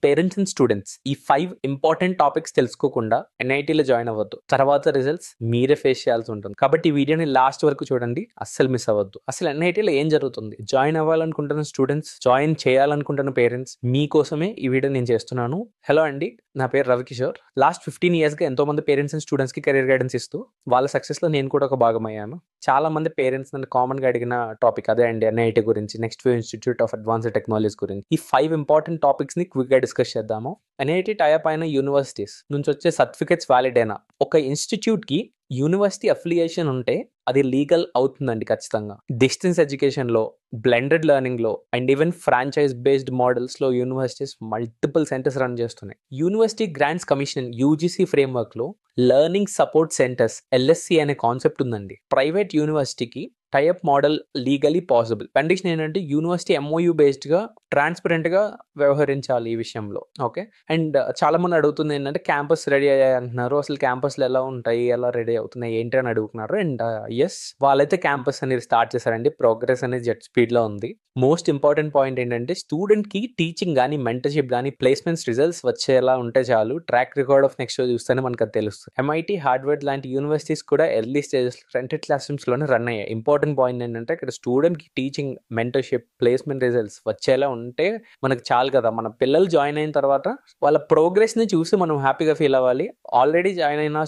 Parents and students ఈ 5 important topics తెలుసుకోకుండా ఎన్ఐటీలో join అవ్వద్దు. తర్వాత రిజల్ట్స్ మీరే ఫేస్ చేయాల్సి ఉంటుంది. కాబట్టి ఈ వీడియోని లాస్ట్ వరకు చూడండి, అస్సలు మిస్ అవ్వద్దు. అసలు ఎన్ఐటీలో ఏం జరుగుతుంది, జాయిన్ అవ్వాలనుకుంటున్న స్టూడెంట్స్, జాయిన్ చేయాలనుకుంటున్న పేరెంట్స్ మీకోసమే ఈ వీడియో నేను చేస్తున్నాను. హలో అండి, నా పేరు రవికిషోర్. లాస్ట్ 15 yearsగా ఎంతో మంది పేరెంట్స్ అండ్ స్టూడెంట్స్ కి కెరీర్ గైడెన్స్ ఇస్తూ వాళ్ళ సక్సెస్ లో నేను కూడా ఒక భాగమయ్యాను. చాలా మంది పేరెంట్స్ నన్ను కామన్ గా అడిగిన టాపిక్ అదే అండి, ఎన్ఐటీ గురించి, next wave institute of advanced technologies గురించి. ఈ 5 ఇంపార్టెంట్ టాపిక్స్ ని క్విక్ గా డిస్కస్ చేద్దాము. ఎన్ఐటీ టైప్ అయిన యూనివర్సిటీస్ నుంచి వచ్చే సర్టిఫికేట్స్ వ్యాలిడ్ అయినా ఒక ఇన్స్టిట్యూట్ కి యూనివర్సిటీ అఫిలియేషన్ ఉంటే అది లీగల్ అవుతుందండి ఖచ్చితంగా. డిస్టెన్స్ ఎడ్యుకేషన్ లో, బ్లెండెడ్ లెర్నింగ్ లో and even franchise based models లో యూనివర్సిటీస్ మల్టిపుల్ సెంటర్స్ రన్ చేస్తున్నాయి. University grants commission UGC framework లో లెర్నింగ్ సపోర్ట్ సెంటర్స్ ఎల్ఎస్సి అనే కాన్సెప్ట్ ఉందండి. ప్రైవేట్ యూనివర్సిటీకి tie up model legally possible. Condition ఏంటంటే యూనివర్సిటీ ఎంఓయూ బేస్డ్ గా ట్రాన్స్పరెంట్ గా వ్యవహరించాలి ఈ విషయంలో. ఓకే, అండ్ చాలా మంది అడుగుతుంది ఏంటంటే క్యాంపస్ రెడీ అయ్యాయి అంటున్నారు, అసలు క్యాంపస్లు ఎలా ఉంటాయి, ఎలా రెడీ అవుతున్నాయి ఏంటి అని అడుగుతున్నారు. అండ్ ఎస్, వాళ్ళైతే క్యాంపస్ అనేది స్టార్ట్ చేశారండి. ప్రోగ్రెస్ అనేది జెట్ స్పీడ్ లో ఉంది. మోస్ట్ ఇంపార్టెంట్ పాయింట్ ఏంటంటే స్టూడెంట్ కి టీచింగ్ కానీ, మెంటర్షిప్ కానీ, ప్లేస్మెంట్స్ రిజల్ట్స్ వచ్చేలా ఉంటే చాలు. ట్రాక్ రికార్డ్ ఆఫ్ నెక్స్ట్ చూస్తేనే మనకు అది తెలుస్తుంది. ఎంఐటి, హార్వర్డ్ లాంటి యూనివర్సిటీస్ కూడా early stages rented class rooms లోనే రన్ అయ్యాయి. ఇంపార్టెంట్ పాయింట్ ఏంటంటే ఇక్కడ స్టూడెంట్ కి టీచింగ్, మెంటర్షిప్, ప్లేస్మెంట్ రిజల్ట్స్ వచ్చేలా ఉంటే మనకు చాలు కదా. మన పిల్లలు జాయిన్ అయిన తర్వాత వాళ్ళ ప్రోగ్రెస్ ని చూసి మనం హ్యాపీగా ఫీల్ అవ్వాలి. ఆల్రెడీ జాయిన్ అయిన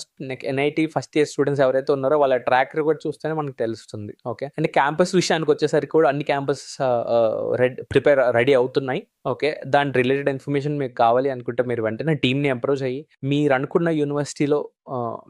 ఎన్ఐటి ఫస్ట్ ఇయర్ స్టూడెంట్స్ ఎవరైతే ఉన్నారో వాళ్ళ ట్రాక్ రికార్డ్ చూస్తేనే మనకు తెలుస్తుంది. ఓకే, అండ్ క్యాంపస్ విషయానికి వచ్చేసరికి కూడా అన్ని క్యాంపస్ రెడీ అవుతున్నాయి. ఓకే, దాని రిలేటెడ్ ఇన్ఫర్మేషన్ మీకు కావాలి అనుకుంటే మీరు వెంటనే టీమ్ని అప్రోచ్ అయ్యి మీరు అనుకున్న యూనివర్సిటీలో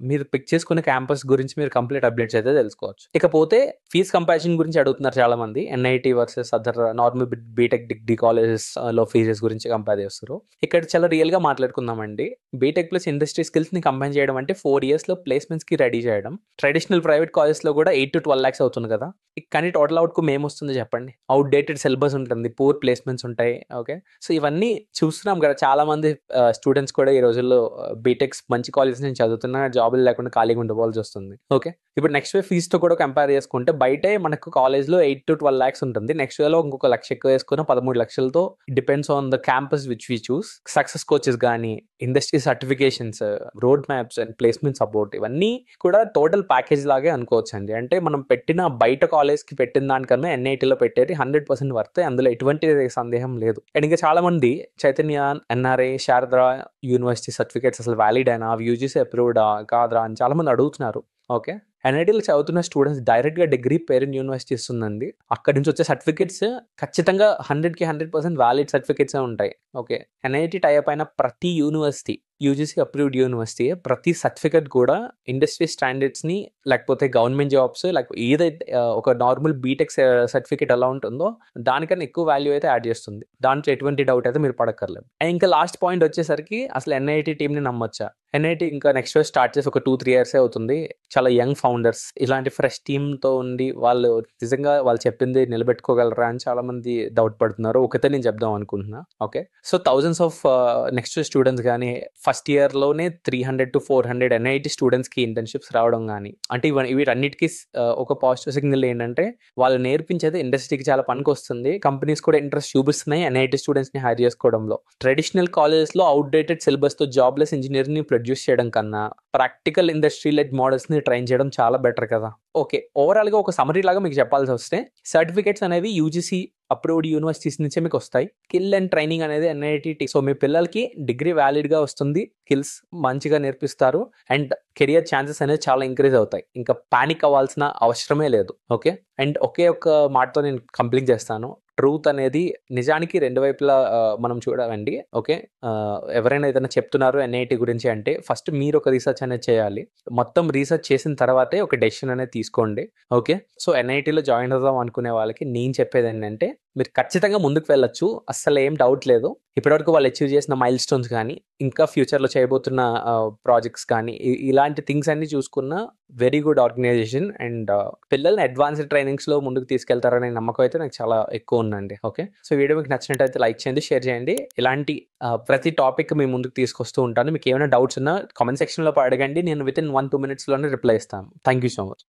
మీరు పిక్ చేసుకునే క్యాంపస్ గురించి మీరు కంప్లీట్ అప్డేట్స్ అయితే తెలుసుకోవచ్చు. ఇకపోతే ఫీజ్ కంపారిజన్ గురించి అడుగుతున్నారు చాలా మంది. NIT versus other normal BTech degree colleges లో ఫీజెస్ గురించి కంపేర్ చేస్తారు. ఇక్కడ చాలా రియల్ గా మాట్లాడుకుందామండి. బీటెక్ ప్లస్ ఇండస్ట్రీ స్కిల్స్ ని కంబైన్ చేయడం అంటే 4 years లో ప్లేస్మెంట్స్ కి రెడీ చేయడం. ట్రెడిషనల్ ప్రైవేట్ కాలేజ్ లో కూడా 8 to 12 lakhs అవుతుంది కదా. కానీ టోటల్ అవుట్కమ్ ఏమొస్తుంది చెప్పండి? అవుట్ డేటెడ్ సిలబస్ ఉంటుంది, పూర్ ప్లేస్మెంట్స్ ఉంటాయి. ఓకే, సో ఇవన్నీ చూస్తున్నాం కదా. చాలా మంది స్టూడెంట్స్ కూడా ఈ రోజుల్లో బీటెక్స్ మంచి కాలేజెస్ నుంచి చదువుతున్నా జాబులు లేకుండా ఖాళీగా ఉండవలసి వస్తుంది. ఓకే, ఇప్పుడు నెక్స్ట్ వే ఫీజుతో కూడా కంపేర్ చేసుకుంటే బయటే మనకు కాలేజ్లో 8 to 12 lakhs ఉంటుంది. నెక్స్ట్ వేలో ఇంకొక 1 lakh ఎక్కువ వేసుకున్న 13 లక్షలతో depends on the campus which we choose. Success coaches కానీ, industry certifications, road maps and placement support, ఇవన్నీ కూడా టోటల్ ప్యాకేజ్ లాగే అనుకోవచ్చు అండి. అంటే మనం పెట్టిన బయట కాలేజ్కి పెట్టిన దానికన్నా ఎన్ఐటీలో పెట్టేది 100% వర్త్. అందులో ఎటువంటి సందేహం లేదు. అండ్ ఇంకా చాలా మంది Chaitanya, NRI, Sharada university certificates అసలు వ్యాలిడ్ అయినా, యూజీసీ అప్రూవ్డా కాదా అని చాలా మంది అడుగుతున్నారు. ఓకే, ఎన్ఐటీలో చదువుతున్న స్టూడెంట్స్ డైరెక్ట్ గా డిగ్రీ పేరెంట్ యూనివర్సిటీ ఇస్తుందండి. అక్కడి నుంచి వచ్చే సర్టిఫికేట్స్ ఖచ్చితంగా 100% వ్యాలిడ్ సర్టిఫికేట్స్ ఉంటాయి. ఓకే, ఎన్ఐటీ టైప్ అయిన ప్రతి యూనివర్సిటీ, యూజీసీ అప్రూవ్డ్ యూనివర్సిటీ, ప్రతి సర్టిఫికేట్ కూడా ఇండస్ట్రీ స్టాండర్డ్స్ ని, లేకపోతే గవర్నమెంట్ జాబ్స్, లేకపోతే ఏదైతే ఒక నార్మల్ బీటెక్ సర్టిఫికేట్ ఎలా ఉంటుందో దానికన్నా ఎక్కువ వాల్యూ అయితే యాడ్ చేస్తుంది. దాంట్లో ఎటువంటి డౌట్ అయితే మీరు పడక్కర్లేదు. అండ్ ఇంకా లాస్ట్ పాయింట్ వచ్చేసరికి అసలు ఎన్ఐటీ టీమ్ ని నమ్మొచ్చా? ఎన్ఐటీ ఇంకా నెక్స్ట్ ఇయర్ స్టార్ట్ చేసి ఒక 2-3 years అవుతుంది. చాలా యంగ్ ఫౌండర్స్ ఇలాంటి ఫ్రెష్ టీమ్తో ఉండి వాళ్ళు నిజంగా వాళ్ళు చెప్పింది నిలబెట్టుకోగలరా అని చాలా మంది డౌట్ పడుతున్నారు. ఒకటే నేను చెప్దాం అనుకుంటున్నా. Okay, so thousands of next students కానీ ఫస్ట్ ఇయర్లోనే 300 to 400 ఎన్ఐటి స్టూడెంట్స్కి ఇంటర్న్షిప్స్ రావడం కానీ, అంటే వీటన్నిటికీ ఒక పాజిటివ్ సిగ్నల్ ఏంటంటే వాళ్ళు నేర్పించేది ఇండస్ట్రీకి చాలా పనికి వస్తుంది. కంపెనీస్ కూడా ఇంట్రెస్ట్ చూపిస్తున్నాయి ఎన్ఐటి స్టూడెంట్స్ని హైర్ చేసుకోవడంలో. ట్రెడిషనల్ కాలేజెస్లో అవుట్డేటెడ్ సిలబస్తో జాబ్లెస్ ఇంజనీర్ని ప్రొడ్యూస్ చేయడం కన్నా ప్రాక్టికల్ ఇండస్ట్రీ లెడ్ మోడల్స్ని ట్రైన్ చేయడం చాలా బెటర్ కదా. ఓకే, ఓవరాల్గా ఒక సమరీ లాగా మీకు చెప్పాల్సి వస్తే సర్టిఫికేట్స్ అనేవి యూజీసీ అప్రూవ్డ్ యూనివర్సిటీస్ నుంచే మీకు వస్తాయి. స్కిల్ అండ్ ట్రైనింగ్ అనేది ఎన్ఐటి. సో మీ పిల్లలకి డిగ్రీ వ్యాలిడ్గా వస్తుంది, స్కిల్స్ మంచిగా నేర్పిస్తారు అండ్ కెరియర్ ఛాన్సెస్ అనేది చాలా ఇంక్రీజ్ అవుతాయి. ఇంకా పానిక్ అవ్వాల్సిన అవసరమే లేదు. ఓకే, అండ్ ఒకే ఒక్క మాటతో నేను కంప్లీట్ చేస్తాను. ట్రూత్ అనేది నిజానికి రెండు వైపులా మనం చూడాలండి. ఓకే, ఎవరైనా ఏదైనా చెప్తున్నారు ఎన్ఐటి గురించి అంటే ఫస్ట్ మీరు ఒక రీసెర్చ్ అనేది చేయాలి. మొత్తం రీసెర్చ్ చేసిన తర్వాతే ఒక డెసిషన్ అనేది తీసుకోండి. ఓకే, సో ఎన్ఐటీలో జాయిన్ అవుదాం అనుకునే వాళ్ళకి నేను చెప్పేది ఏంటంటే మీరు ఖచ్చితంగా ముందుకు వెళ్ళొచ్చు, అస్సలు ఏం డౌట్ లేదు. ఇప్పటివరకు వాళ్ళు అచీవ్ చేసిన మైల్ స్టోన్స్ కానీ, ఇంకా ఫ్యూచర్లో చేయబోతున్న ప్రాజెక్ట్స్ కానీ, ఇలాంటి థింగ్స్ అన్ని చూసుకున్న వెరీ గుడ్ ఆర్గనైజేషన్. అండ్ పిల్లల్ని అడ్వాన్స్డ్ ట్రైనింగ్స్లో ముందుకు తీసుకెళ్తారనే నమ్మకం అయితే నాకు చాలా ఎక్కువ ఉందండి. ఓకే, సో వీడియో మీకు నచ్చినట్టయితే లైక్ చేయండి, షేర్ చేయండి. ఇలాంటి ప్రతి టాపిక్ మీ ముందుకు తీసుకొస్తూ ఉంటాను. మీకు ఏమైనా డౌట్స్ ఉన్నా కామెంట్ సెక్షన్లో అడగండి. నేను విత్ ఇన్ 1-2 minutes రిప్లై ఇస్తాను. Thank you so much.